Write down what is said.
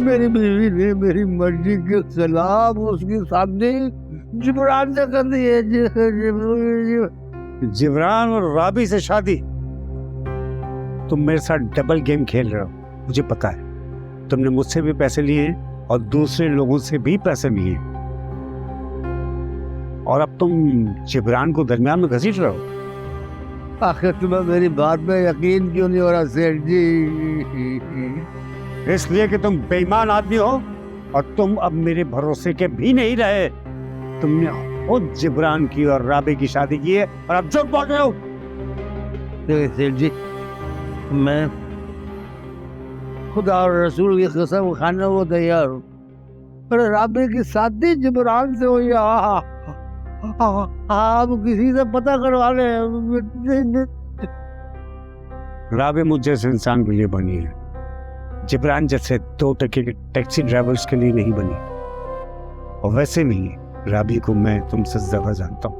मेरी बीवी ने मेरी मर्जी के खिलाफ उसकी शादी जिब्रान से कर दी है। जिब्रान और राबी से शादी? तुम मेरे साथ डबल गेम खेल रहे हो, मुझे पता है। तुमने मुझसे भी पैसे लिए और दूसरे लोगों से भी पैसे लिए, और अब तुम जिब्रान को दरमियान में घसीट रहे हो। आखिर तुम्हें मेरी बात में यकीन क्यों नहीं हो रहा सेठ जी? इसलिए कि तुम बेईमान आदमी हो और तुम अब मेरे भरोसे के भी नहीं रहे। तुमने खुद जिब्रान की और राबी की शादी की है और अब झूठ बोल रहे हो। देखिए सेठ जी, मैं खुदा और रसूल की कसम खाने को तैयार हूँ, पर राबी की शादी जिब्रान से हुई। आप किसी से पता करवा ले। राबी मुझ जैसे इंसान के लिए बनी है, जिब्रान जैसे 2 टके के टैक्सी ड्राइवर्स के लिए नहीं बनी। और वैसे भी राबी को मैं तुमसे ज्यादा जानता हूँ।